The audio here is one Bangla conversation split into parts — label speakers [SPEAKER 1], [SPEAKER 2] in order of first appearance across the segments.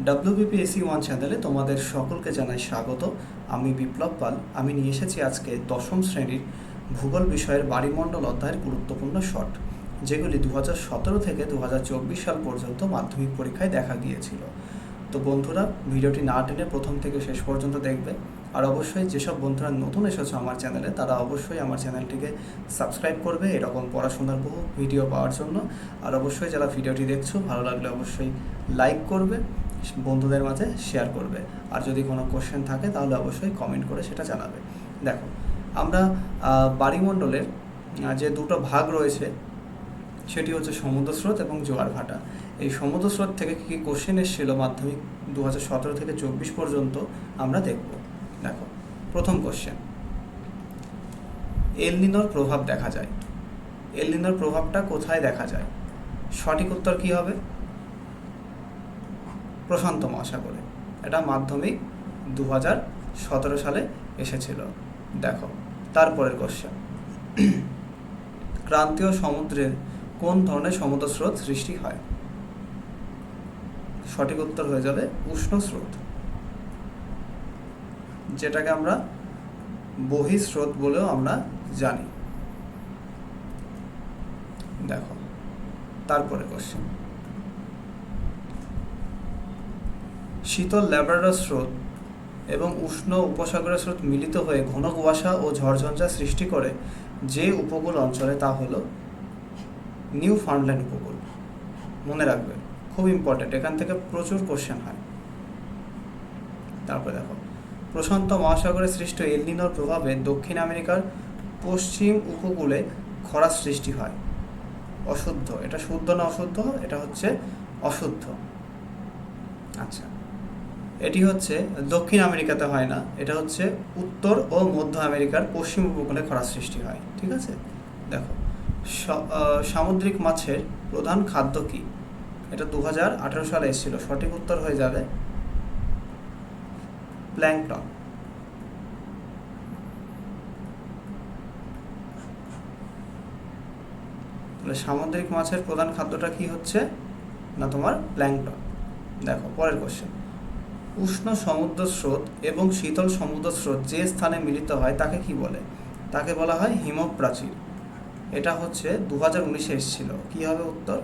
[SPEAKER 1] WBPSC 1 চ্যানেলে তোমাদের সকলকে জানাই স্বাগত। আমি বিপ্লব পাল। আমি নিয়ে এসেছি আজকে দশম শ্রেণীর ভূগোল বিষয়ের বায়ুমণ্ডল অধ্যায়ের গুরুত্বপূর্ণ শট, যেগুলি 2017 থেকে 2024 সাল পর্যন্ত মাধ্যমিক পরীক্ষায় দেখা গিয়েছিল। তো বন্ধুরা, ভিডিওটি না টেনে প্রথম থেকে শেষ পর্যন্ত দেখবে। আর অবশ্যই যেসব বন্ধুরা নতুন এসেছো আমার চ্যানেলে, তারা অবশ্যই আমার চ্যানেলটিকে সাবস্ক্রাইব করবে এরকম পড়াশোনার বহু ভিডিও পাওয়ার জন্য। আর অবশ্যই যারা ভিডিওটি দেখছো, ভালো লাগলে অবশ্যই লাইক করবে, বন্ধুদের মাঝে শেয়ার করবে। আর যদি কোনো কোশ্চেন থাকে তাহলে অবশ্যই কমেন্ট করে সেটা জানাবে। দেখো, আমরা বায়ুমণ্ডলের যে দুটো ভাগ রয়েছে সেটি হচ্ছে সমুদ্র স্রোত এবং জোয়ার ভাটা। এই সমুদ্র স্রোত থেকে কী কী কোশ্চেন এসেছিল মাধ্যমিক 2017 থেকে 24 পর্যন্ত আমরা দেখব। দেখো, প্রথম কোশ্চেন, এল নিনোর প্রভাব দেখা যায়। এল নিনোর প্রভাবটা কোথায় দেখা যায়? সঠিক উত্তর কী হবে? প্রশান্ত মহাসাগরে। এটা মাধ্যমিক 2017 সালে এসেছিল। দেখো, তারপরের কোশ্চেন, ক্রান্তীয় সমুদ্রের কোন ধরনের সমুদ্র স্রোত সৃষ্টি হয়? সঠিক উত্তর হয়ে যাবে উষ্ণ স্রোত, যেটাকে আমরা বহিঃস্রোত বলেও আমরা জানি। দেখো, তারপরে কোশ্চেন, শীতল ল্যাব্রাডর স্রোত এবং উষ্ণ উপসাগরের স্রোত মিলিত হয়ে ঘন কুয়াশা ও ঝড়ঝঞ্ঝা সৃষ্টি করে যে উপকূল অঞ্চলে, তা হলো নিউ ফাউন্ডল্যান্ড উপকূল। মনে রাখবে, খুব ইম্পর্টেন্ট, এখান থেকে প্রচুর কোশ্চেন হয়। তারপরে দেখো, প্রশান্ত মহাসাগরে সৃষ্ট এল নিনোর প্রভাবে দক্ষিণ আমেরিকার পশ্চিম উপকূলে খরা সৃষ্টি হয়। অশুদ্ধ। এটা শুদ্ধ না অশুদ্ধ? এটা হচ্ছে অশুদ্ধ। আচ্ছা, এটি হচ্ছে দক্ষিণ আমেরিকাতে হয় না, এটা হচ্ছে উত্তর ও মধ্য আমেরিকার পশ্চিম উপকূলে খরা সৃষ্টি হয়। ঠিক আছে? দেখো, সামুদ্রিক মাছের প্রধান খাদ্য কি? এটা 2018 সালে এসেছিল। সঠিক উত্তর হয়ে যাবে প্ল্যাঙ্কটন। তাহলে সামুদ্রিক মাছের প্রধান খাদ্যটা কি হচ্ছে না? তোমার প্ল্যাঙ্কটন। দেখো, পরের কোশ্চেন, উষ্ণ সমুদ্র স্রোত এবং শীতল সমুদ্র স্রোত যে স্থানে মিলিত হয় তাকে কি বলে? তাকে বলা হয় হিমপ্রাচীর। এটা হচ্ছে 2019-এ এসেছিল। কি হবে উত্তর?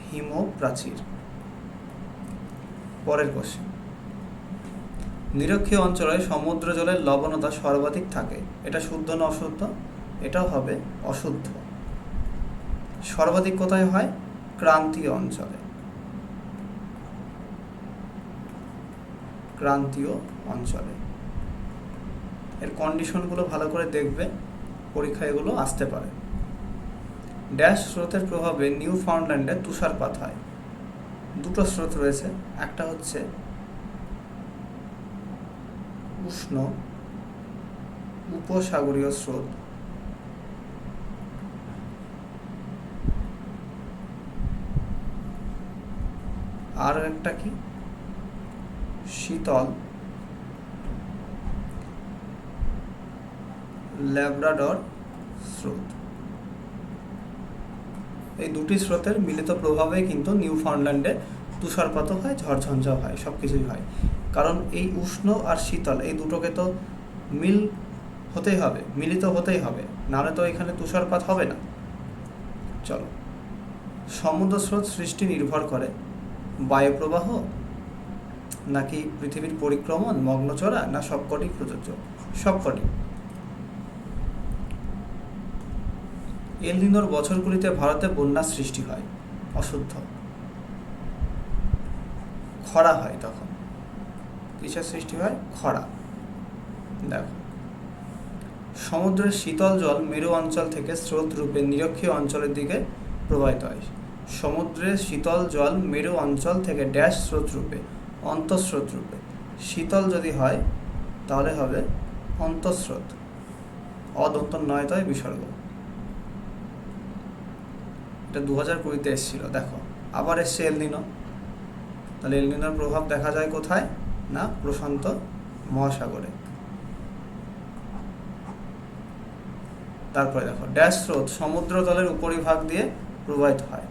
[SPEAKER 1] হিমপ্রাচীর। পরের কোশ্চেন, নিরক্ষীয় অঞ্চলে সমুদ্র জলের লবণতা সর্বাধিক থাকে। এটা শুদ্ধ না অশুদ্ধ? এটাও হবে অশুদ্ধ। সর্বাধিক কোথায় হয়? ক্রান্তীয় অঞ্চলে। ক্রান্তীয় অঞ্চলে। এর কন্ডিশনগুলো ভালো করে দেখবে, পরীক্ষায় এগুলো আসতে পারে। ড্যাশ স্রোতের প্রভাবে নিউ ফাউন্ডল্যান্ডে তুষারপাত হয়। দুটো স্রোত রয়েছে, একটা হচ্ছে উষ্ণ উপসাগরীয় স্রোত, আর একটা কি শীতল ল্যাব্রাডর স্রোত। এই দুটি স্রোতের মিলিত প্রভাবে কিন্তু নিউ ফাউন্ডল্যান্ডে তুষারপাত হয়, ঝড়ঝঞ্ঝা হয়, সব কিছুই হয়। কারণ এই উষ্ণ আর শীতল এই দুটোকে তো মিল হতেই হবে, মিলিত হতেই হবে, নাহলে তো এখানে তুষারপাত হবে না। চলো, সমুদ্র স্রোত সৃষ্টি নির্ভর করে বায়ুপ্রবাহ, নাকি পৃথিবীর পরিক্রমণ, মগ্নচড়া, না সবকটি প্রযোজ্য? সবকটি। এল নিনোর বছরগুলিতে ভারতে বন্যা সৃষ্টি হয়। অশুদ্ধ। খরা হয় তখন। কিসের সৃষ্টি হয়? খরা। দেখো, সমুদ্রের শীতল জল মেরু অঞ্চল থেকে স্রোত রূপে নিরক্ষীয় অঞ্চলের দিকে প্রবাহিত হয়। সমুদ্রের শীতল জল মেরু অঞ্চল থেকে ড্যাশ স্রোত রূপে, অন্তঃস্রোত রূপে। শীতল যদি হয় তাহলে হবে অন্তঃস্রোত। অদন্ত নয় তয় বিসর্গ। এটা 2020-তে এসেছিল। দেখো, আবার এসছে এল নিনো। তাহলে এল নিনোর প্রভাব দেখা যায় কোথায়? না প্রশান্ত মহাসাগরে। তারপরে দেখো, ড্যাশ স্রোত সমুদ্র তলের উপরিভাগ দিয়ে প্রবাহিত হয়।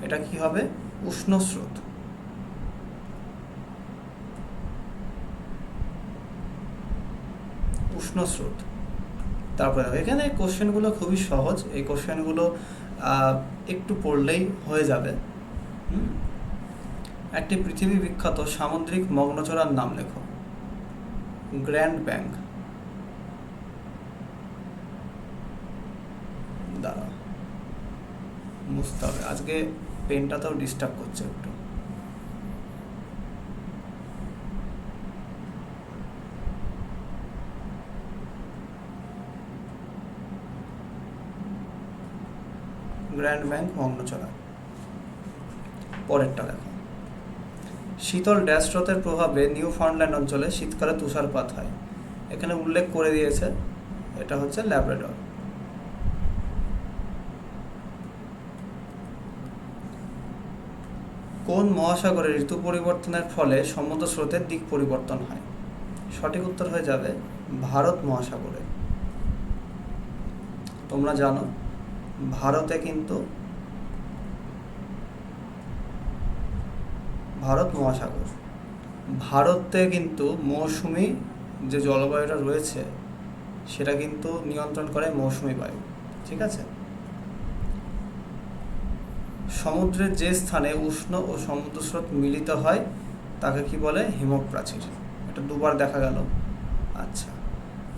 [SPEAKER 1] এটা কি হবে? উষ্ণ স্রোত। উষ্ণ স্রোত। তারপরে দেখো এখানে কোশ্চেনগুলো খুবই সহজ, এই কোশ্চেনগুলো একটু পড়লেই হয়ে যাবে। একটি পৃথিবী বিখ্যাত সামুদ্রিক মগ্নচড়ার নাম লেখো। Grand bank. দাঁড়াও, মুছতে হবে, আজকে পেনটাতেও ডিস্টার্ব করছে একটু। গ্র্যান্ড ব্যাংক মগ্নচড়া। পরেরটা দেখো, শীতল ড্যাশ স্রোতের প্রভাবে নিউ ফাউন্ডল্যান্ড অঞ্চলে শীতকালে তুষারপাত হয়। এখানে উল্লেখ করে দিয়েছে, এটা হচ্ছে ল্যাব্রাডর। কোন মহাসাগরে ঋতু পরিবর্তনের ফলে সমুদ্র স্রোতের দিক পরিবর্তন হয়? সঠিক উত্তর হয়ে যাবে ভারত মহাসাগরে। তোমরা জানো ভারতে কিন্তু ভারত মহাসাগর, ভারতে কিন্তু মৌসুমি যে জলবায়ুটা রয়েছে সেটা কিন্তু নিয়ন্ত্রণ করে মৌসুমি বায়ু। ঠিক আছে। সমুদ্রের যে স্থানে উষ্ণ ও সমুদ্র স্রোত মিলিত হয় তাকে কি বলে? হিমপ্রাচীর। এটা দুবার দেখা গেল। আচ্ছা,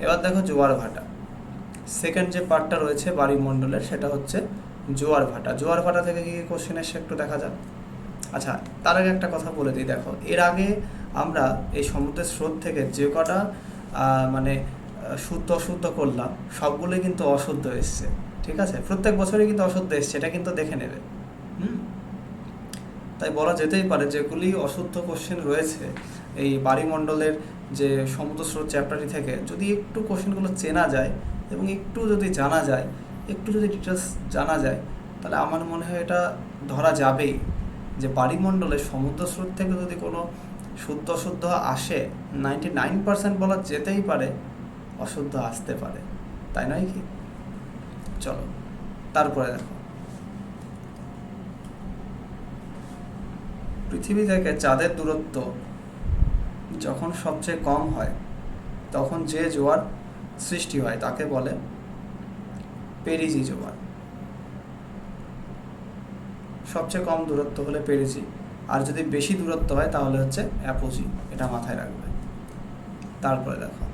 [SPEAKER 1] এবার দেখো জোয়ার ভাটা। সেকেন্ড যে পার্টটা রয়েছে বায়ুমণ্ডলের সেটা হচ্ছে জোয়ার ভাটা। জোয়ার ভাটা থেকে কি কোশ্চেন এসে একটু দেখা যাক। আচ্ছা, তার আগে একটা কথা বলে দিই। দেখো, এর আগে আমরা এই সমুদ্রের স্রোত থেকে যে কটা মানে শুদ্ধ অশুদ্ধ করলাম সবগুলোই কিন্তু অশুদ্ধ এসছে। ঠিক আছে, প্রত্যেক বছরই কিন্তু অশুদ্ধ এসছে, এটা কিন্তু দেখে নেবে। তাই বলা যেতেই পারে যেগুলি অশুদ্ধ কোশ্চেন রয়েছে এই বায়ুমণ্ডলের যে সমুদ্র স্রোত চ্যাপ্টারটি থেকে, যদি একটু কোশ্চেনগুলো চেনা যায় এবং একটু যদি জানা যায়, একটু যদি ডিটেলস জানা যায়, তাহলে আমার মনে হয় এটা ধরা যাবেই যে বায়ুমণ্ডলের সমুদ্র স্রোত থেকে যদি কোনো শুদ্ধ অশুদ্ধ আসে 99% বলা যেতেই পারে অশুদ্ধ আসতে পারে, তাই নয় কি? চলো তারপরে দেখো, পৃথিবী থেকে চাঁদের দূরত্ব যখন সবচেয়ে কম হয় তখন যে জোয়ার সৃষ্টি হয় তাকে বলে পেরিজি জোয়ার। সবচেয়ে কম দূরত্ব হলে পেরিজি, আর যদি বেশি দূরত্ব হয় তাহলে হচ্ছে অ্যাপোজি। এটা মাথায় রাখবে। তারপরে দেখো,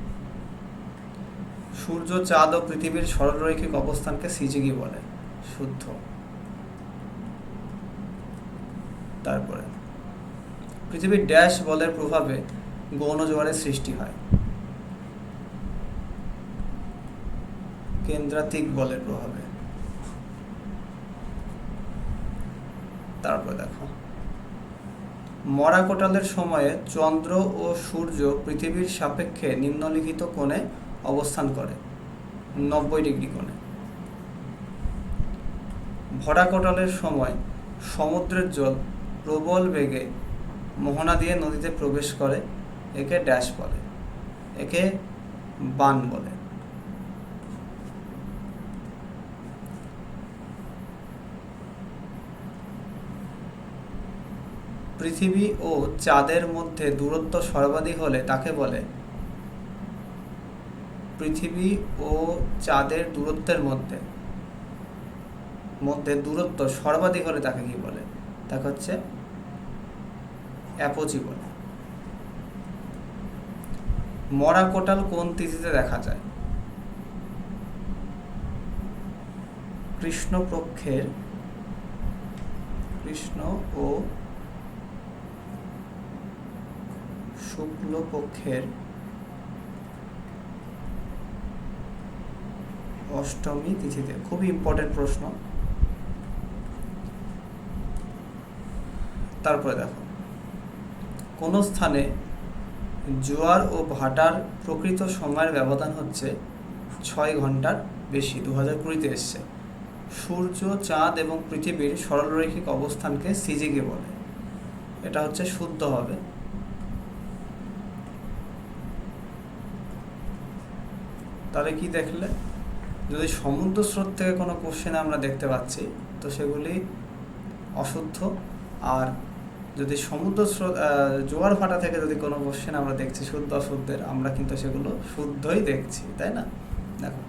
[SPEAKER 1] সূর্য, চাঁদ ও পৃথিবীর সরলরৈখিক অবস্থানকে সিজিগি বলে। শুদ্ধ। তারপরে পৃথিবীর ড্যাশ বলের প্রভাবে গৌণ জোয়ারের সৃষ্টি হয়। কেন্দ্রাতিক বলের প্রভাবে। তারপরে দেখো, মরা কোটালের সময়ে চন্দ্র ও সূর্য পৃথিবীর সাপেক্ষে নিম্নলিখিত কোণে অবস্থান করে। 90 ডিগ্রি কোণে। ভরা কোটালের সময় সমুদ্রের জল প্রবল বেগে মোহনা দিয়ে নদীতে প্রবেশ করে, একে ড্যাশ বলে, একে বান বলে। পৃথিবী ও চাঁদের মধ্যে দূরত্ব সর্বাধিক হলে তাকে বলে, পৃথিবী ও চাঁদের দূরত্বের মধ্যে দূরত্ব সর্বাধিক হলে তাকে কি বলে? তাকে হচ্ছে অ্যাপোজি বলে। মরা কোটাল কোন তিথিতে দেখা যায়? কৃষ্ণ ও শুক্লপক্ষের অষ্টমী তিথিতে। খুবই ইম্পর্টেন্ট প্রশ্ন। তারপরে দেখো, কোন স্থানে জোয়ার ও ভাটার প্রকৃত সময়ের ব্যবধান হচ্ছে 6 ঘন্টার বেশি? 2020-তে এসছে। সূর্য, চাঁদ এবং পৃথিবীর সরলরৈখিক অবস্থানকে সিজিকে বলে। এটা হচ্ছে শুদ্ধ হবে। তাহলে কি দেখলে, যদি সমুদ্র স্রোত থেকে কোনো কোশ্চেন আমরা দেখতে পাচ্ছি তো সেগুলি অশুদ্ধ, আর যদি সমুদ্র জোয়ার ভাটা থেকে যদি কোনো কোশ্চেন আমরা দেখছি শুদ্ধ অশুদ্ধের, আমরা কিন্তু সেগুলো শুদ্ধই দেখছি, তাই না? দেখো,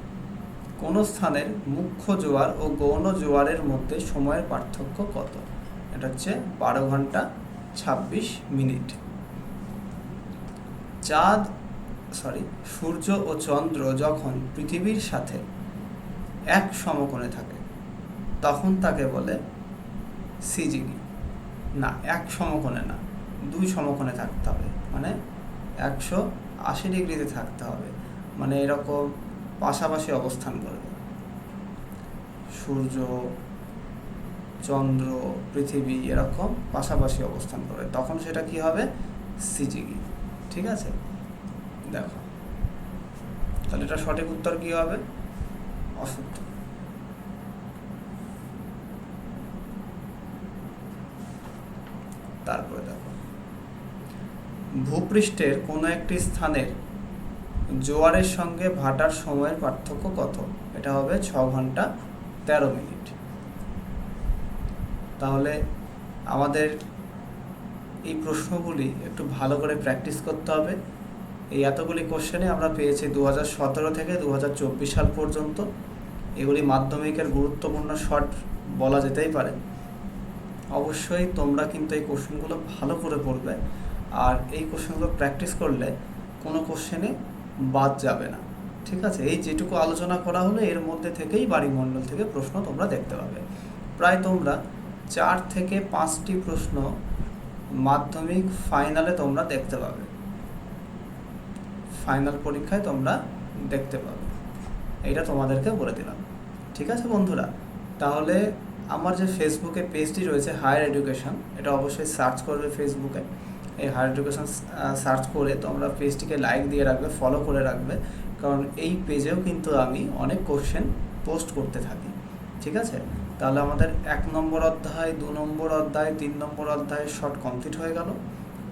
[SPEAKER 1] কোনো স্থানের মুখ্য জোয়ার ও গৌণ জোয়ারের মধ্যে সময়ের পার্থক্য কত? এটা হচ্ছে 12 ঘন্টা 26 মিনিট। সূর্য ও চন্দ্র যখন পৃথিবীর সাথে এক সমকোণে থাকে তখন তাকে বলে সিজিনি। না, এক সমকোণে না, 2 সমকোণে থাকতে হবে, মানে 180 ডিগ্রিতে থাকতে হবে, মানে এরকম পাশাপাশি অবস্থান করবে। সূর্য, চন্দ্র, পৃথিবী এরকম পাশাপাশি অবস্থান করবে, তখন সেটা কি হবে? সিজিনি। ঠিক আছে, দেখো তাহলে এটা সঠিক উত্তর কি হবে? অশুদ্ধ। তারপরে দেখো, ভূপৃষ্ঠের কোনো একটি স্থানের জোয়ারের সঙ্গে ভাটার সময়ের পার্থক্য কত? এটা হবে 6 ঘন্টা 13 মিনিট। তাহলে আমাদের এই প্রশ্নগুলি একটু ভালো করে প্র্যাকটিস করতে হবে। এই এতগুলি কোশ্চেনে আমরা পেয়েছি 2017 থেকে 2024 সাল পর্যন্ত। এগুলি মাধ্যমিকের গুরুত্বপূর্ণ শর্ট বলা যেতেই পারে। অবশ্যই তোমরা কিন্তু এই কোশ্চেনগুলো ভালো করে পড়বে, আর এই কোশ্চেনগুলো প্র্যাকটিস করলে কোনো কোশ্চেনে বাদ যাবে না। ঠিক আছে, এই যেটুকু আলোচনা করা হলো এর মধ্যে থেকেই বাড়িমণ্ডল থেকে প্রশ্ন তোমরা দেখতে পাবে। প্রায় তোমরা 4 থেকে 5টি প্রশ্ন মাধ্যমিক ফাইনালে তোমরা দেখতে পাবে, ফাইনাল পরীক্ষায় তোমরা দেখতে পাবে, এটা তোমাদেরকে বলে দিলাম। ঠিক আছে বন্ধুরা, তাহলে আমার যে ফেসবুকে পেজটি রয়েছে হায়ার এডুকেশন, এটা অবশ্যই সার্চ করবে ফেসবুকে। এই হায়ার এডুকেশন সার্চ করে তোমরা পেজটিকে লাইক দিয়ে রাখবে, ফলো করে রাখবে, কারণ এই পেজেও কিন্তু আমি অনেক কোশ্চেন পোস্ট করতে থাকি। ঠিক আছে, তাহলে আমাদের 1 নম্বর অধ্যায়, 2 নম্বর অধ্যায়, 3 নম্বর অধ্যায়ের শর্ট কমপ্লিট হয়ে গেল।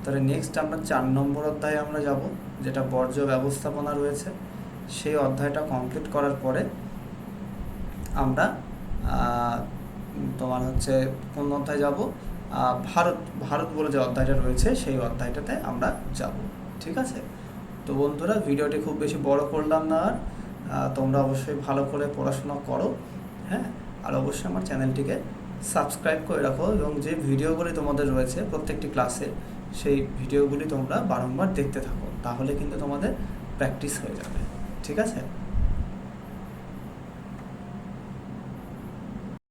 [SPEAKER 1] তাহলে নেক্সট আমরা 4 নম্বর অধ্যায়ে আমরা যাব, যেটা বর্জ্য ব্যবস্থাপনা রয়েছে। সেই অধ্যায়টা কমপ্লিট করার পরে আমরা তোমার হচ্ছে কোন অধ্যায় যাব? ভারত বলে যে অধ্যায়টা রয়েছে সেই অধ্যায়টাতে আমরা যাব। ঠিক আছে, তো বন্ধুরা ভিডিওটি খুব বেশি বড় করলাম না, আর তোমরা অবশ্যই ভালো করে পড়াশোনা করো, হ্যাঁ, আর অবশ্যই আমার চ্যানেলটিকে সাবস্ক্রাইব করে রাখো, এবং যে ভিডিওগুলি তোমাদের রয়েছে প্রত্যেকটি ক্লাসে, সেই ভিডিওগুলি তোমরা বারংবার দেখতে থাকো, তাহলে কিন্তু তোমাদের প্র্যাকটিস হয়ে যাবে। ঠিক আছে।